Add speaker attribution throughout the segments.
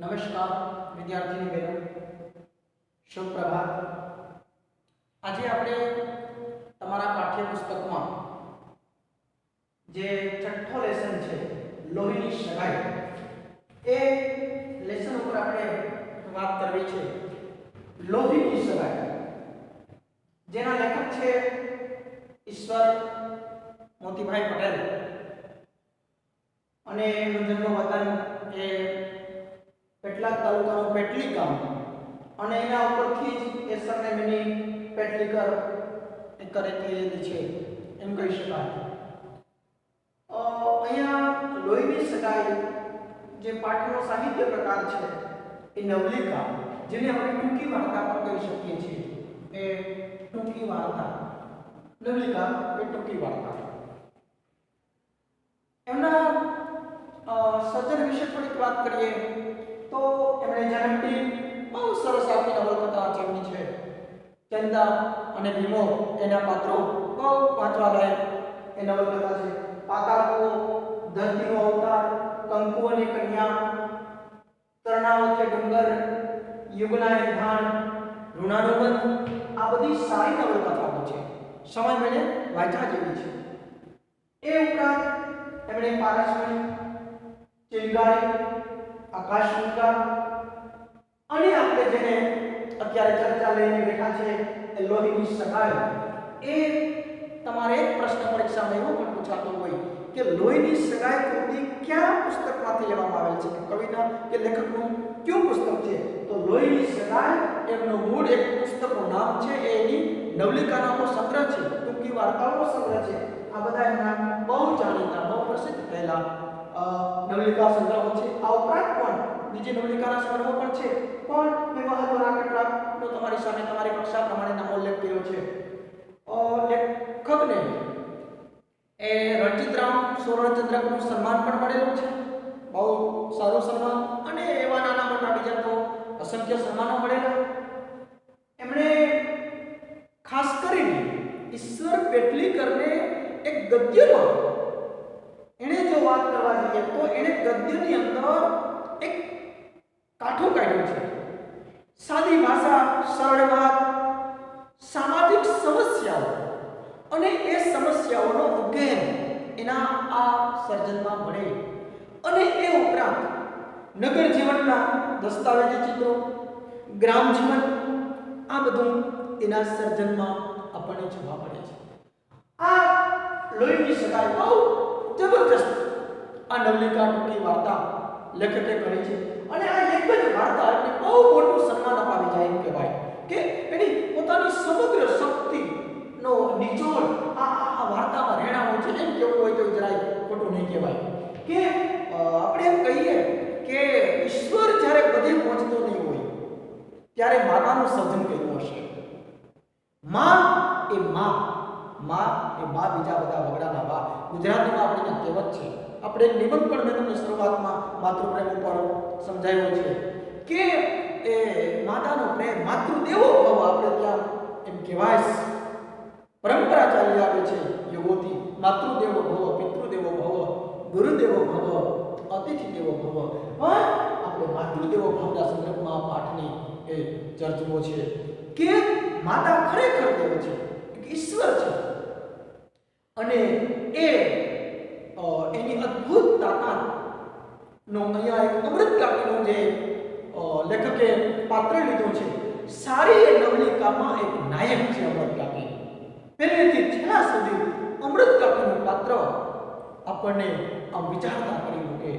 Speaker 1: નમસ્કાર વિદ્યાર્થીની બહેનો, શુભ પ્રભાત। આજે આપણે તમારા પાઠ્યપુસ્તકમાં જે છઠ્ઠો લેસન છે લોહીની સગાઈ, એ લેસન ઉપર આપણે વાત કરવી છે। લોહીની સગાઈ જેના લેખક છે ઈશ્વર મોતીભાઈ પટેલ અને એમનું જન્મ વતન એ પેટલાદ તાલુકાનું પેટલી ગામ અને એના ઉપરથી જ એ સરનેમની પેટલીકર કરેલી છે એમ કહી શકાય। અહીંયા લોહીની સગાઈ જે પાઠનો સાહિત્ય પ્રકાર છે એ નવલિકા, જેને આપણે ટૂંકી વાર્તા પણ કહી શકીએ છીએ। એ ટૂંકી વાર્તા, નવલિકા એ ટૂંકી વાર્તા। એમના સર્જન વિશે થોડીક વાત કરીએ તો એમણે જન્મથી બહુ સરસ આપણી નવલકથા જેમની છે ચંદા અને ભીમો, એના પાત્રો બહુ વાંચવા લાયક એ નવલકથા છે। પાતાળકુવો, ધરતીનો અવતાર, કંકુ અને કન્યા, તરણાવતે ડુંગર, યુગના ધાન, ઋણાનુબંધ, આ બધી સારી નવલકથાઓ છે, સમય મેળે વાંચવા જેવી છે। એ ઉપરાંત એમણે પારસમણી, ચિલગારી, આકાશગંગા અને આપણે જેને અત્યારે ચર્ચા લઈને બેઠા છે એ લોહીની સગાઈ, એ તમારે એક પ્રશ્ન પરીક્ષામાં એવો પણ પૂછાતો હોય કે લોહીની સગાઈ કૃતિ કયા પુસ્તકમાંથી લેવામાં આવેલ છે, કે કવિના કે લેખકનું કયું પુસ્તક છે? તો લોહીની સગાઈ એમનું મૂળ એક પુસ્તકનું નામ છે, એની નવલિકાનો સંગ્રહ છે, ટૂંકી વાર્તાઓનો સંગ્રહ છે। આ બધા એમના બહુ જાણીતા, બહુ પ્રસિદ્ધ થયેલા નવલિકા સંગ્રહો છે। આ ઉપરાંત પણ બીજી નવલિકાના સંગ્રહો પણ છે, પણ મેં મહત્વના કેટલાકનો તમારી સામે તમારી કક્ષા પ્રમાણે નામો ઉલ્લેખ કર્યો છે। લેખકને એ રણજીતરામ સુવર્ણચંદ્રકનું સન્માન પણ મળેલું છે, બહુ સારું સન્માન, અને એવા નાના મોટા બીજા તો અસંખ્ય સન્માનો મળેલા। એમણે ખાસ કરીને ઈશ્વર પેટલીકરને એક ગદ્યમાં એણે જો વાત કરવા જઈએ તો એણે ગદ્યની અંદર એક કાઠું કાઢ્યું છે, સાદી ભાષા, સરળ વાત, સામાજિક સમસ્યાઓ અને એ સમસ્યાઓનો ઉકેલ એના આ સર્જનમાં મળે, અને એ ઉપરાંત નગર જીવનના દસ્તાવેજી ચિત્રો, ગ્રામ જીવન, આ બધું એના સર્જનમાં આપણને જોવા મળે છે। આ લોહીની સગાઈ બહુ જબરજસ્ત આ નવલિકા ટૂંકી વાર્તા લેખકે કરી છે, અને આ એક જ વાર્તા એટલે બહુ મોટું સન્માન અપાવી જાય એમ કહેવાય કે એની પોતાની સમગ્ર શક્તિનો નિચોડ આ વાર્તામાં રહેણાનો છે, એમ કેવું હોય તો જરાય ખોટું નહીં કહેવાય। કે આપણે એમ કહીએ કે ઈશ્વર જ્યારે બધે પહોંચતો નહીં હોય ત્યારે માતાનું સર્જન કર્યું હશે। માં એ માં, માં એ માં, બીજા બધા વગડાના વા, ગુજરાતીમાં આપણી કહેવત છે। આપણે નિબંધ પણ મેં તમને શરૂઆતમાં માતૃપ્રેમ ઉપર સમજાવ્યો છે કે એ માતાનો પ્રેમ, માતૃદેવો ભવ, આપણે ત્યાં એમ કહેવાય પરંપરા ચાલી આવે છે યુગોથી, માતૃદેવો ભવ, પિતૃદેવો ભવ, ગુરુદેવો ભવ, અતિથિ દેવો ભવ। પણ આપણે માતૃદેવો ભવના સંદર્ભમાં પાઠની એ ચર્ચવો છે કે માતા ખરેખર દેવ છે, ઈશ્વર છે, અને એ એની અદ્ભુત તાકાતનો અહીંયા એક અમૃત કાકીનો જે લેખકે પાત્ર લીધો છે, સારી એ નવલિકામાં એક નાયક છે અમૃત કાકી। પહેલેથી છેલ્લા સુધી અમૃત કાકીનું પાત્ર આપણને આમ વિચારતા કરી મૂકે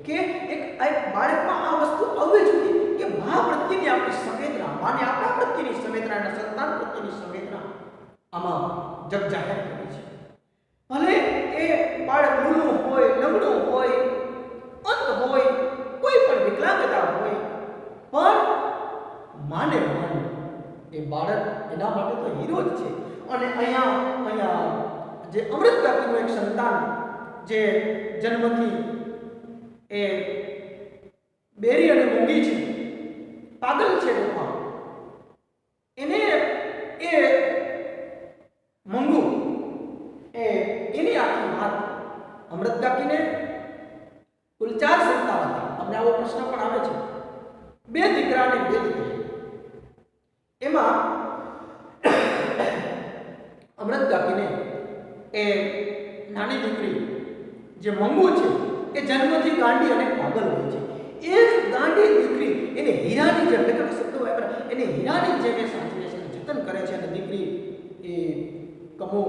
Speaker 1: કે એક બાળકમાં આ વસ્તુ આવવી જોઈએ કે મા પ્રત્યેની આપણી સંવેદના, માને આપણા પ્રત્યેની સંવેદના અને સંતાન પ્રત્યેની સંવેદના આમાં જગ જાહેર કરી છે। ભલે એ બાળક લૂલું હોય, નબળું હોય, અંધ હોય, કોઈ પણ વિકલાંગતા હોય, પણ માને મન એ બાળક એના માટે તો હીરો જ છે। અને અહીંયા જે અમૃત કાકીનું એક સંતાન જે જન્મથી એ બેરી અને મૂંગી છે, પાગલ છે ટૂંકમાં, એને એ મંગુ એની આખી વાત અમૃત કાકીને કુલ 4 સંતાન હતા। તમને આવો પ્રશ્ન પણ આવે છે બે દીકરા અને બે દીકરી. એમાં અમૃત કાકીને એ નાની દીકરી જે મંગુ છે એ જન્મથી ગાંડી અને પાગલ હોય છે. એ જ ગાંડી દીકરી એને હીરાની જેમ એટલે શબ્દો વાપરા એને હીરાની જેમ એ સાચવે છે, જતન કરે છે. અને દીકરી એ કમો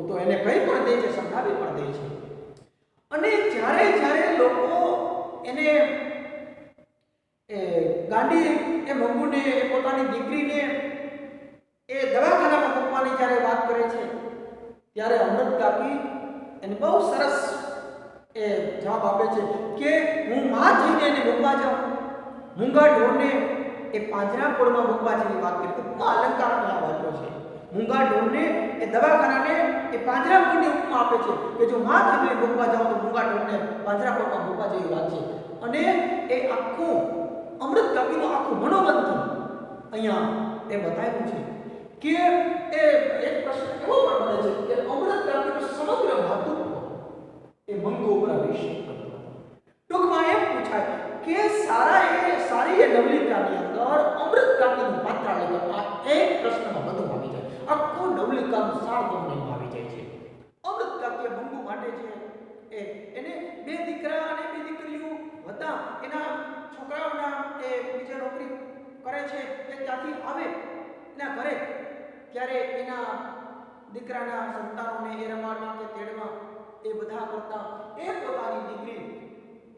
Speaker 1: તો એને કઈ પણ દે છે, સંભળાવી પણ દે છે. અને જ્યારે જ્યારે લોકો એને ગાંડી એ મંગુને એ પોતાની દીકરીને એ દવાખાનામાં મૂકવાની જ્યારે વાત કરે છે ત્યારે અમૃત કાકી એને બહુ સરસ એ જવાબ આપે છે કે હું માં થઈને એને મૂકવા જાઉં, મૂંગા ઢોરને એ પાંજરાપોળમાં મૂકવા જેવી વાત કરી. ટૂંકમાં અલંકારમાં વાપર્યો છે. મૂંગા ઢોરને એ દવાખાનાને એ પાંજરાપોળની ઉપમા આપે છે કે જો માં થઈને મૂકવા જાઉં તો મૂંગા ઢોરને પાંજરાપોળમાં મૂકવા જેવી વાત છે. અને એ આખું અમૃત કાકીનું આખું મનોમંથન અહીંયા એ બતાવ્યું છે કે એ એક પ્રશ્ન એવો પણ બને છે કે અમૃત કાકીનું સમગ્ર માતૃત્વ એ મંગુ ઉપર અભિષેક કરતો. ટૂંકમાં એમ પૂછાય કે સારી એ નવલિકાની અંદર અમૃત કાકીનું પાત્ર લેવામાં એક પ્રશ્નમાં બધું આવી જાય. આખું નવલિકાનું સાર તમને આવી જાય છે. અમૃત કાકી મંગુ માટે છે એને બે દીકરા અને બે દીકરીઓ હતા. એના છોકરાઓના એ બીજા નોકરી કરે છે એ ત્યાંથી આવે એના ઘરે ત્યારે એના દીકરાના સંતાનોને એ રમાડવા કે તેડવા એ બધા કરતા એ પોતાની દીકરી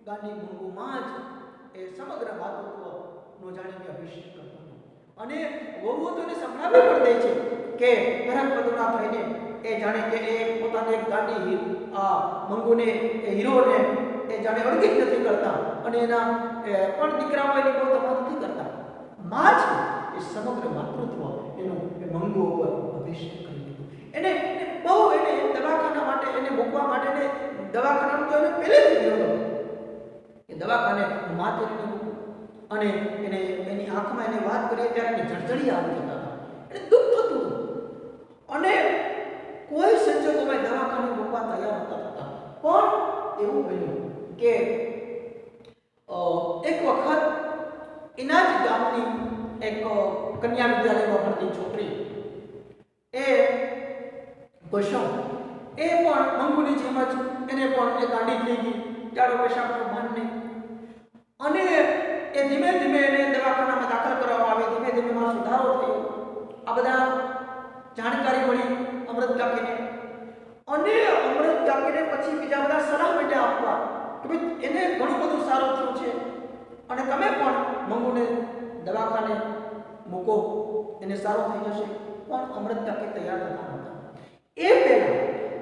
Speaker 1: ગાંડી મંગુમાં જ એ સમગ્ર માતૃત્વનો જાણીને અભિષેક કરતો. અને વહુઓ તો એને સંભળાવી પણ દે છે કે ઘરાક પદના થઈને એ જાણે કે એ પોતાને એક ગાંડી મંગુને એ હીરોને એ જાણે અડગી નથી કરતા અને એના પણ દીકરાઓ એની બહુ તપાસ નથી કરતા. માં છે એ સમગ્ર માતૃત્વ એનું એ મંગુ ઉપર અભિષેક કરી દીધું. એને બહુ એને દવાખાના માટે એને મૂકવા માટે ને દવાખાનાનું તો એને પહેલેથી વિરોધ હતો કે દવાખાને માથે એને મૂકવું. અને એને એની આંખમાં એને વાત કરીએ ત્યારે એને જળજળી આવી જતા હતા, એને દુઃખ થતું હતું. અને કોઈ સંજોગોમાં દવાખાને મૂકવા તૈયાર નહોતા થતા. પણ એવું બન્યું કે એક વખત એના જ ગામની એક કન્યા વિદ્યાલયમાં ભણતી છોકરી એ કુસુમ એ પણ મંગુની જેમ જ એને પણ એ ગાંડી થઈ ગઈ, ઝાડો પેશાબનું ભાન નહીં. અને એ ધીમે ધીમે એને દવાખાનામાં દાખલ કરવામાં આવી. ધીમે ધીમે એમાં સુધારો થયો. આ બધા જાણકારી મળી અમૃત કાકીને. અને અમૃત કાકીને પછી બીજા બધા સલાહ માટે આપવા કે ભાઈ એને ઘણું બધું સારું થયું છે અને તમે પણ મંગુને દવાખાને મૂકો, એને સારું થઈ જશે. પણ અમૃત કાકી તૈયાર થતા નહોતા. એ પહેલા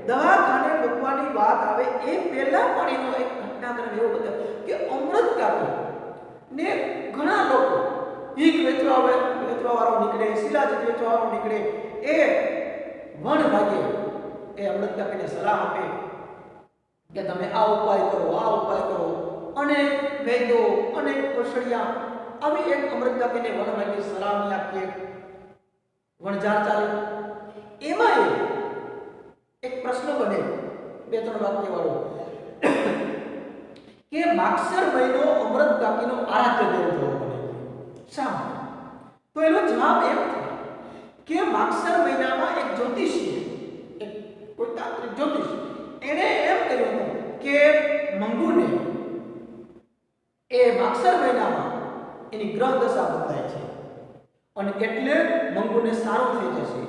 Speaker 1: દવાખાને મૂકવાની વાત આવે એ પહેલા પણ એનો એક ઘટનાક્રમ એવો બતાવ્યો કે અમૃત કાકી ને ઘણા લોકો ઈગ વેચવા વાળો નીકળે, શિલાજીત વેચવા વાળો નીકળે, એ વણ ભાગે એ અમૃત કાકીને સલાહ આપે કે તમે આ ઉપાય કરો, આ ઉપાય કરો. અને વૈદો અને કૌશળિયા આવી એક અમૃત કાકીને વણ ભાગે સલાહની આપીએ વણઝાર ચાલે. એમાં એક પ્રશ્ન બને 2-3 વાક્ય વાળો કે માગસર મહિનો અમૃત કાકીનો આરાધ્ય દેવ થવો બને. શા માટે? તો એનો જવાબ એમ થાય કે માગસર મહિનામાં એક જ્યોતિષી, એક કોઈ તાંત્રિક જ્યોતિષ, એણે એમ કહ્યું કે મંગુને એ માગસર મહિનામાં એની ગ્રહ દશા બદલાય છે અને એટલે મંગુને સારું થઈ જશે,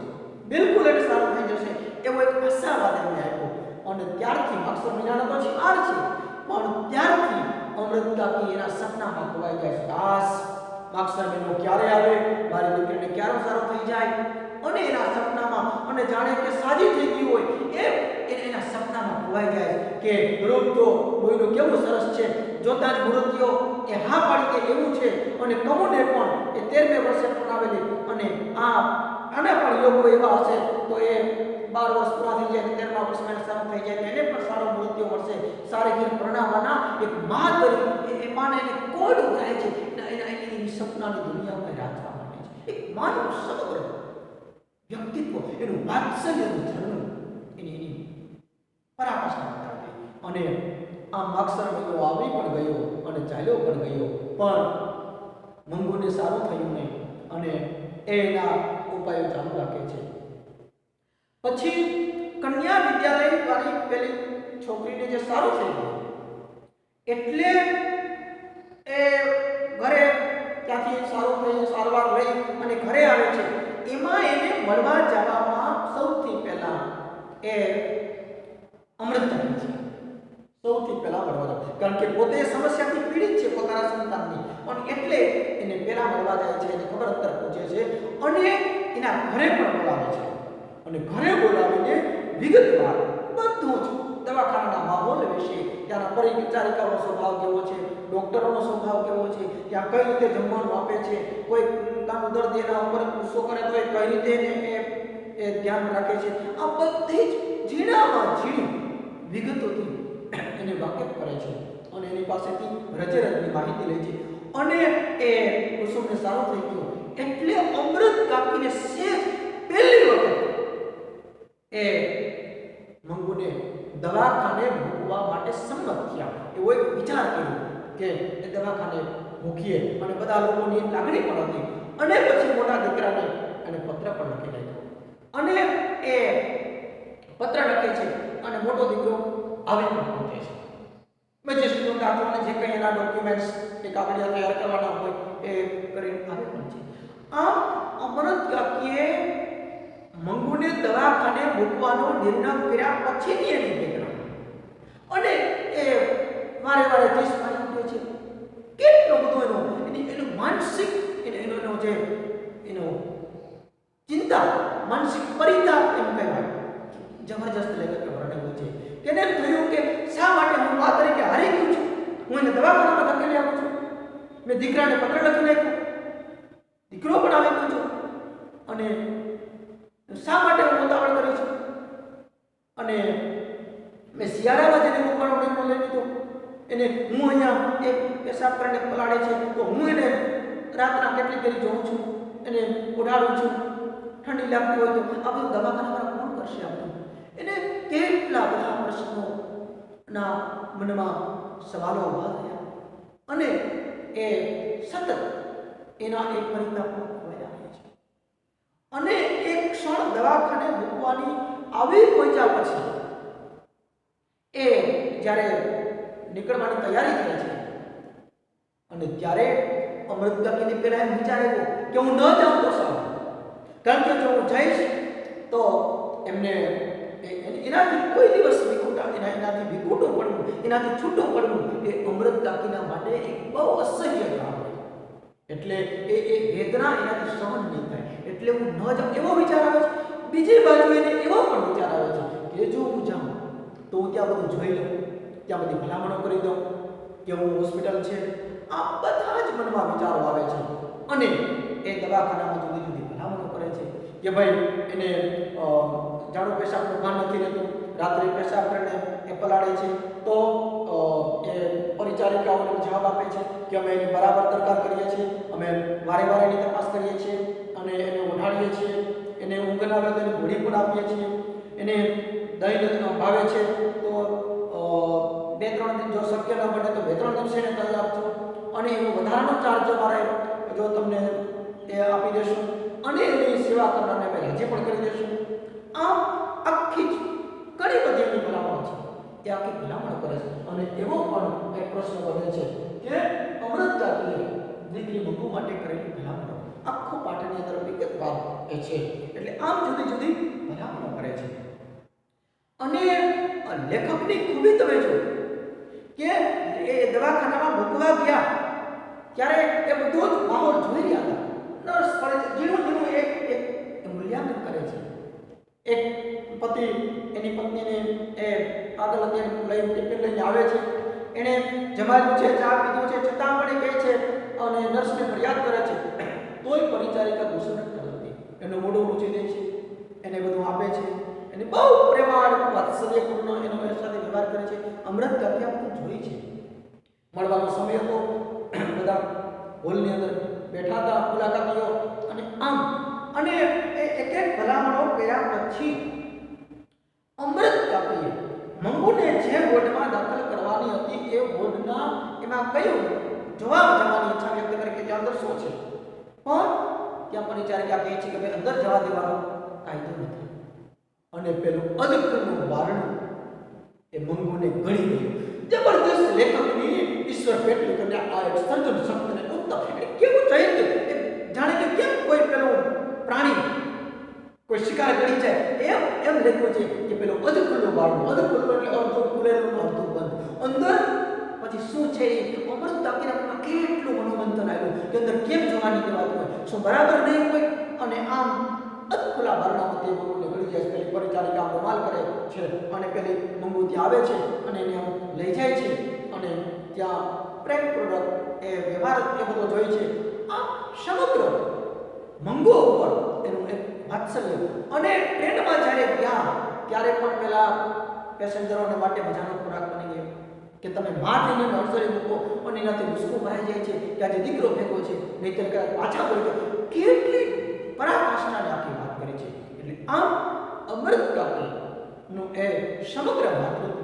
Speaker 1: બિલકુલ એને સારું થઈ જશે એવો એક આશાવાદ એમને આપ્યો. અને ત્યારથી માગસર મહિનાનો તો ચાર છે પણ ત્યારથી અમૃત કાકી એના સપનામાં ખોવાઈ જાય છે. આસ માગસર મહિનો ક્યારે આવે, મારી દીકરીને ક્યારે સારું થઈ જાય. અને એના સપનામાં અને જાણે કે સાજી થઈ ગઈ હોય એમ એના સપનામાં ખોવાઈ જાય કે રૂપ તો કોઈનું કેવું સરસ છે, જોતા જ મૃત્યો એ હા પાડી દે એવું છે. અને કમુને પણ એ 13મે વર્ષે પરણાવેલી અને આને પણ લોકો એવા હશે તો એ 12 વર્ષ પૂરા થઈ જાય, 13મા વર્ષમાં સારું થઈ જાય, એને પણ સારો મૃત્યુ મળશે. સારી ઘેર પરણાવવાના એક મા કરી એ માને એને કોડ ઉભરાય છે એની સપનાની દુનિયામાં રાખવા માટે છે. એક માનવ સમગ્ર વ્યક્તિત્વ, એનું વાત્સલ્યનું ઝરણું એની પરાકાષ્ઠા બતાવે. અને આ માગસર મહિનો આવી પણ ગયો અને ચાલ્યો પણ ગયો. પણ મંગુને સારું થયું નહીં અને એના ઉપાયો ચાલુ રાખે છે. પછી કન્યા વિદ્યાલય વાળી પેલી છોકરીને જે સારું થઈ ગયું એટલે એ ઘરે ત્યાંથી સારું થઈ સારવાર લઈ અને ઘરે આવે છે. એમાં એને મળવા જવામાં સૌથી પહેલા એ અમૃતા છે. સૌથી પહેલા મળવા જાય કારણ કે પોતે સમસ્યાથી પીડિત છે પોતાના સંતાનની અને એટલે એને પહેલા મળવા જાય છે. એને ખબર અંતર પૂછે છે અને એના ઘરે પણ બોલાવે છે અને ઘરે બોલાવીને વિગતવાર બધું જ દવાખાનાના માહોલ વિશે, ત્યાંના પરિચારિકાનો સ્વભાવ કેવો છે, ડોક્ટરોનો સ્વભાવ કેવો છે, ત્યાં કઈ રીતે જમવાનું આપે છે, કોઈ કામ દર્દ એના ઉપર ગુસ્સો કરે તો એ કઈ રીતે એ ધ્યાન રાખે છે, આ બધી જ ઝીણામાં ઝીણી વિગતોથી એને વાકેફ કરે છે અને એની પાસેથી રચેરચની માહિતી લે છે અને એ કુસુમને સારું થઈ ગયું એટલે અમૃત કાકીને સેજ પહેલી વખત એ મંગુને દવાખાને મૂકવા માટે સંમત થયા. એવો એક વિચાર કર્યો કે એ દવાખાને મૂકીએ અને બધા લોકોની લાગણી પણ હતી અને પછી મોટા દીકરાને એને પત્ર પણ લખી નાખ્યો અને એ પત્ર લખે છે અને મોટો દીકરો આવી પણ પહોંચે છે. મેજિસ્ટ્રેટ દાખલાને જે કંઈ એના ડોક્યુમેન્ટ્સ કે કાગળિયા તૈયાર કરવાના હોય એ કરીને આવે પણ છે. આમ અમૃત કાકીએ મંગુને દવાખાને મૂકવાનો નિર્ણય કર્યા પછીની એની બેકગ્રાઉન્ડ અને એ વારે વારે દેશ મારી ઉઠે છે. કેટલો બધો એનું માનસિક એનો જે એનો ચિંતા માનસિક પરિતાપ એમ કહેવાય જબરજસ્ત લેખકે વર્ણવ્યું છે. તેને એમ થયું કે શા માટે હું આ તરીકે હારી ગયો છું, હું એને દવાખાનામાં ધકેલી આવું છું, મેં દીકરાને પત્ર લખી નાખ્યો, દીકરો પણ આવી ગયો છું અને શા માટે હું ઉતાવળ કરી છું અને મેં શિયાળામાં જેને મૂકવાનો નિર્ણય લઈ લીધો એને હું અહીંયા એક પેશાબ કરીને પલાળે છે તો હું એને રાતના કેટલી કરી જોઉં છું, એને ઉડાડું છું, ઠંડી લાગતી હોય તો આ બધું દવાખાનામાં કોણ કરશે આપણું? એને કેટલા બધા પ્રશ્નોના મનમાં સવાલો ઉભા થયા અને એ સતત એના એક પરિતાપમાં ખોવાઈ આવે છે અને એક ક્ષણ દવાખાને મૂકવાની આવી પહોંચ્યા પછી એ જ્યારે નીકળવાની તૈયારી કરે છે અને ત્યારે અમૃત કાકીને પહેલા એમ વિચાર આવ્યો કે હું ન જાઉં તો સારું, કારણ કે જો હું જઈશ તો એમને એનાથી કોઈ દિવસ એનાથી વિખૂટું પડવું, એનાથી છૂટું પડવું એ અમૃત કાકીના માટે એક બહુ અસહ્ય કામ હોય એટલે એ વેદના એનાથી સહન નહીં થાય એટલે હું ન જાઉં એવો વિચાર આવે છે. બીજી બાજુ એને એવો પણ વિચાર આવે છે કે જો હું જાઉં તો હું ત્યાં બધું જોઈ લઉં, ત્યાં બધી ભલામણો કરી દઉં કે હું હોસ્પિટલ છે, આ બધા જ મનમાં વિચારો આવે છે અને એ દવાખાનામાં જુદી જુદી ભલામણો કરે છે કે ભાઈ એને જાડો પેશાબનું ભાન નથી રહેતું, રાત્રે પેશાબ કરીને એ પલાળે છે તો એ પરિચારિકાઓને જવાબ આપે છે કે અમે એની બરાબર દરકાર કરીએ છીએ, અમે વારે વારે એની તપાસ કરીએ છીએ અને એને ઉઠાડીએ છીએ, એને ઊંઘ ના આવે તો એને ગોળી પણ આપીએ છીએ, એને દહીં ભાવે છે તો 2-3 દિન જો શક્ય ન બને તો 2-3 દિવસે એને દહીં આપજો અને એનો વધારાનો ચાર્જ મારે જો તમને એ આપી દેશું અને એની સેવા કરનારને અમે રાજી પણ કરી દેશું. આમ આખી જ ઘણી બધી એની ભલામણો છે, એ આખી ભલામણ કરે છે અને એવો પણ એક પ્રશ્ન બને છે કે અમૃત કાકીએ દીકરી મંગુ માટે કરેલી ભલામણો આખો પાઠની અંદર વિગતવાર એ છે એટલે આમ જુદી જુદી ભલામણો કરે છે અને લેખકની ખૂબી તમે જો કે એ દવાખાનામાં મૂકવા ગયા ત્યારે એ બધો જ માહોલ જોઈ રહ્યા હતા, નર્સ કરે છે, જીણું જીણું એક મૂલ્યાંકન કરે છે. એક પતિ એની પત્નીને એ આગળ લઈને ટિફિન લઈને આવે છે, એણે જમાડ્યું છે, ચા પીધું છે, છતાં પણ એ કહે છે અને નર્સને ફરિયાદ કરે છે તોય પરિચારિકા ગુસ્સો નથી કરતી, એનું મોઢું ઊંચી દે છે, એને બધું આપે છે, એને બહુ પ્રેમાળ વાત્સલ્યપૂર્ણ એનો સાથે વ્યવહાર કરે છે. અમૃત કાકી આપણે જોઈ છે, મળવાનો સમય હતો, બધા હોલની અંદર બેઠા હતા મુલાકાતીઓ અને આમ અને એક એક ભલામણો કર્યા પછી અમૃત કાકીએ મંગુને જે વોર્ડમાં દાખલ કરવાની હતી એ વોર્ડના એમાં કહ્યું જોવા જવાની ઈચ્છા વ્યક્ત કરી કે ત્યાં અંદર શું છે, પણ ત્યાં પણ વિચારે કે આ કહે છે કે ભાઈ અંદર જવા દેવાનો કાયદો નથી. અને પેલું અધકરનું બારણું એ મંગુને ગળી ગયું. જબરદસ્ત લેખકની ઈશ્વર પેટલી કરીને આ એક સર્જન શક્તિને ઉત્તમ એટલે કેવું ચૈત્ય, જાણે કે કેમ કોઈ પેલું પ્રાણી કોઈ શિકાર કરી જાય એમ લખ્યું છે કે પેલું અધકરનું બારણું, અધકરનું એટલે અડધું ખુલેલું અડધું બંધ. અંદર પછી શું છે એ અમૃત તાકીના કેટલું મનોમંથન આવ્યું કે અંદર કેમ જોવાની વાત હોય, શું બરાબર નહીં હોય. અને આમ અધખુલ્લા બારણામાં તે મંગુને ગળી જાય. પેલી પરિચારિકા રૂમાલ કરે છે અને પેલી મંગુ ત્યાં આવે છે અને એને આમ લઈ જાય છે અને ત્યાં પ્રેમ પ્રોડક્ટ એ વ્યવહાર એ બધો જોઈ છે. આ સમગ્ર મંગુ ઉપર એનું એક વાત્સલ્ય. અને ટ્રેનમાં જ્યારે ગયા ત્યારે પણ પેલા પેસેન્જરોને માટે મજાનો ખોરાક બની ગયો કે તમે માટીને નર્સરી મૂકો અને એનાથી મુસ્કો ભરાઈ જાય છે કે આજે દીકરો ભેગો છે, નહીંતર પાછા પડી જાય. કેટલી પરાકાષ્ઠાને આખી વાત કરી છે. એટલે આમ અમૃત કાપીનું એ સમગ્ર માતૃત્વ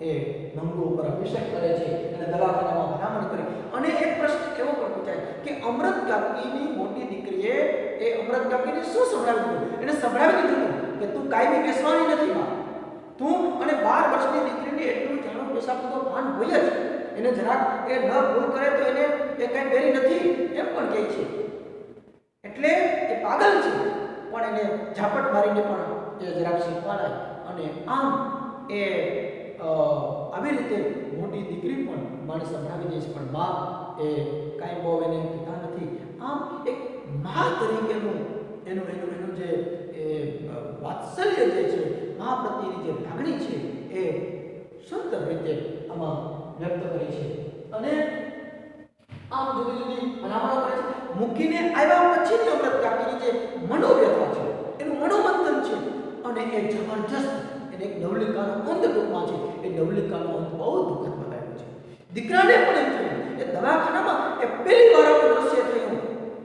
Speaker 1: એ મંગુ ઉપર અભિષેક કરે છે અને દવાખાનામાં ભલામણ કરી. અને એક પ્રશ્ન એવો પણ પૂછાય કે અમૃત કાપીની મોટી દીકરીએ એ અમૃત કાપીને શું સંભળાવી દીધું? એને સંભળાવી દીધું કે તું કાયમી બેસવાની નથી માં, તું અને 12 વર્ષની દીકરીને એટલું જાણો પેશાબ તો ભાન હોય જ, એને જરાક એ ન ભૂલ કરે તો એને એ કઈ બેરી નથી એમ પણ કહે છે. એટલે એ પાગલ છે પણ એને ઝાપટ મારીને પણ એ જરાક શીખવાડાય. અને આમ એ આવી રીતે મોટી દીકરી પણ માને સંભળાવી દે છે, પણ માં એ કાંઈ બહુ એને કહેતા નથી. આમ એક મા તરીકેનું એનું જે વાત્સલ્ય જે છે, મા પ્રત્યેની જે લાગણી છે એ સુંદર રીતે આમાં વ્યક્ત કરી છે. અને આમ જુદી જુદી ભલામણો કરે છે. મૂકીને આવ્યા પછીની અમૃત કાકીની જે મનોવ્યથા છે, એનું મનોમંથન છે અને એ જબરજસ્ત એને એક નવલિકાનો અંત ટૂંકમાં છે. એ નવલિકાનો અંત બહુ દુઃખદ બતાવ્યો છે. દીકરાને પણ એમ થયું એ દવાખાનામાં એ પહેલી વાર આવું દ્રશ્ય થયું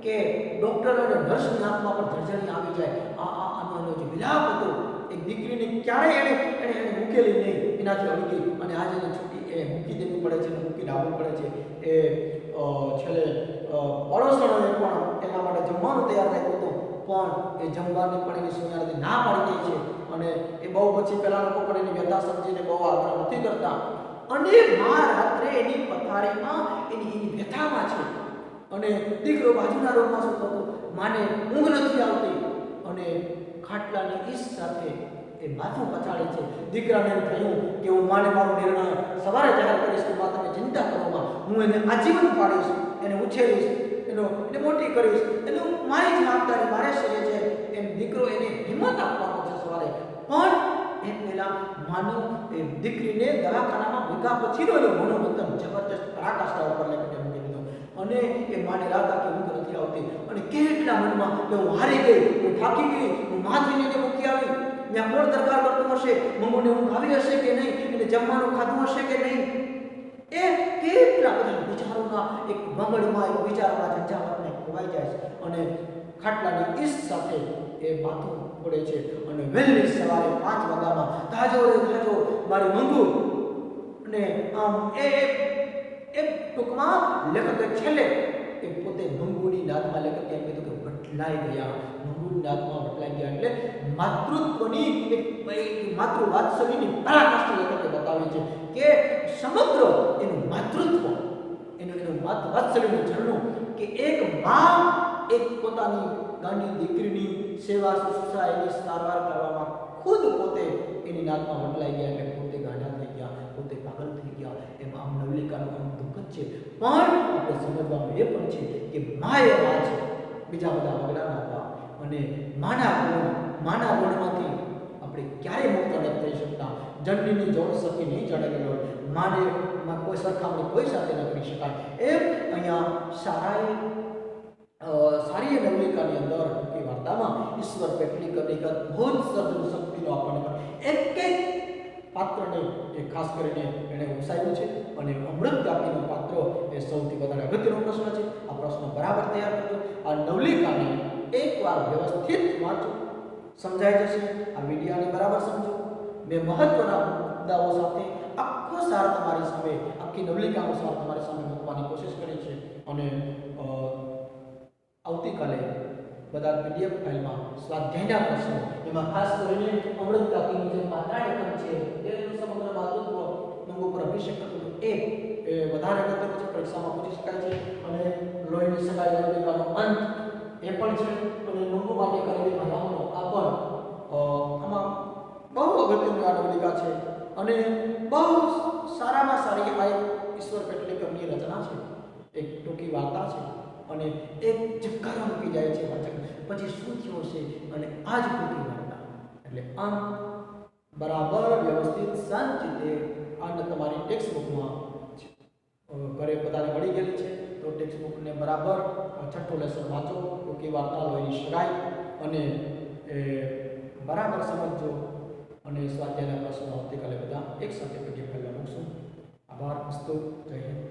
Speaker 1: કે ડોક્ટર અને નર્સની આંખમાં પણ ધરજણી આવી જાય. આનો જે વિલાપ હતો એક દીકરીને ક્યારેય એને મૂકેલી નહીં, એનાથી અડગી અને આજે એને છૂટી એ મૂકી દેવી પડે છે અને મૂકીને આવવું પડે છે. એ છેલ્લે પડોશણોએ પણ એના માટે જમવાનું તૈયાર રાખ્યું હતું, પણ એ જમવાની પણ એની સુનારાથી ના પાડી દે છે. અને એ બહુ પછી પેલા લોકો પણ એની વ્યથા સમજીને બહુ આગ્રહ નથી કરતા. અને મા રાત્રે એની પથારીમાં એની વ્યથામાં છે અને દીકરો બાજુના રૂમમાં સૂતો હતો. માને ઊંઘ નથી આવતી અને ખાટલાની ઈસ સાથે એ માથું પછાડે છે. દીકરાને એમ થયું કે હું માને મારો નિર્ણય સવારે જાહેર કરીશ કે મા તમે ચિંતા કરો, હું એને આજીવન પાડીશ, એને ઉછેરીશ, એને મોટી કરીશ, એનું મારી જવાબદારી મારે શરીર છે એમ દીકરો એને હિંમત આપવાનો છે સવારે. પણ એ પહેલા માનું એ દીકરીને દવાખાનામાં મૂક્યા પછીનો એનો મનોમંથન જબરજસ્ત પરાકાષ્ઠા ઉપર લઈને મૂકી દીધો. અને એ માને રાત આખી ઊંઘ નથી આવતી અને કેટલા મનમાં કે હું હારી ગઈ, હું થાકી ગઈ, હું માથીને મૂકી આવી, ત્યાં કોણ દરકાર કરતું હશે, મંગુને ઊંઘ આવી હશે કે નહીં, એને જમવાનું ખાધું હશે કે નહીં. એ કેટલા બધા વિચારોના એક મંગળમાં એક વિચારોના ઝંઝાવાતને ખોવાઈ જાય છે અને ખાટલાની ઈસ સાથે એ માથું પડે છે. અને વહેલી સવારે 5 વાગ્યામાં તાજો મારી મંગુ. અને આમ એ ટૂંકમાં લેખકે છેલ્લે એ પોતે મંગુની નાદમાં લેખકે એમ કીધું કે વટલાઈ ગયા, મંગુની નાદમાં વટલાઈ ગયા. એટલે માતૃત્વની એક માતૃ વાત્સલ્યની પરાકાષ્ઠા લેખકે બતાવી છે કે સમગ્ર એનું માતૃત્વ, એનું વાત્સલ્યનું ઝરણું કે એક મા એક પોતાની ગાંડી દીકરીની સેવા શુશ્રૂષા એની સારવાર કરવામાં ખુદ પોતે એની નાદમાં વટલાઈ ગયા. એટલે પોતે ગાંડા થઈ ગયા, પોતે પાગલ થઈ ગયા. એમ આમ નવલિકાનું આમ દુઃખદ છે. પણ આપણે સમજવાનું એ પણ છે કે મા એ મા છે, બીજા બધા વગડાના હતા. અને માના ગુણમાંથી આપણે ક્યારેય મુક્ત નથી થઈ શકતા. જનનીની જોડ સખી નહીં જડેલી હોય, માને કોઈ સરખામણી કોઈ સાથે ન કરી શકાય. એમ અહીંયા સારી નવલિકાની અંદર ટૂંકી વાર્તામાં ઈશ્વર પેટલી કરી એક અદ્ભુત સર્જન શક્તિનો આપણને એક પાત્રને એ ખાસ કરીને એણે ઉસાવ્યું છે. અને અમૃત કાપીનો પાત્ર એ સૌથી વધારે અગત્યનો પ્રશ્ન છે. આ પ્રશ્ન બરાબર તૈયાર કરજો. આ નવલિકાને એકવાર વ્યવસ્થિત વાંચો, સમજાઈ જશે. આ વિડીયાને બરાબર સમજો. મેં મહત્વના મુદ્દાઓ સાથે આખો સાર તમારી સામે, આખી નવલિકાનો સાર તમારી સામે મૂકવાની કોશિશ કરી છે. અને આવતીકાલે બધા પીડીએફ ફાઇલમાં સ્વાધ્યાયના પ્રશ્નો, એમાં ખાસ કરીને અમૃત કાકીનું જે પાત્રાયતન છે તેનું સમગ્ર માતૃત્વ નંગ ઉપર અભિષેક કરતું એ વધારે અગત્યનું છે, પરીક્ષામાં પૂછી શકાય છે. અને લોહીની સગાઈ નવલિકાનો અંત એ પણ છે. અને નંગુ માટે કરેલી ભલામણો આ પણ આમાં બહુ અગત્યની આ નવલિકા છે. અને બહુ સારામાં સારી આ ઈશ્વર પેટલીકરની રચના છે. એક ટૂંકી વાર્તા છે અને એક ચક્કર મૂકી જાય છે વાચક, પછી શું થયું છે અને આ જ ટૂંકી વાર્તા. એટલે આમ બરાબર વ્યવસ્થિત શાંતિથી આ તમારી ટેક્સ્ટ બુકમાં ઘરે બધાને મળી ગયેલી છે. તો ટેક્સ્ટ બુકને બરાબર છઠ્ઠો લેસન વાંચો, ટૂંકી વાર્તા લોહીની સગાઈ, અને બરાબર સમજો. અને સ્વાધ્યાયના પ્રશ્નો આવતીકાલે બધા એક સાથે પીડીએફ ફાઇલમાં મૂકશું. આભાર. અસ્તુ. જય હિન્દ.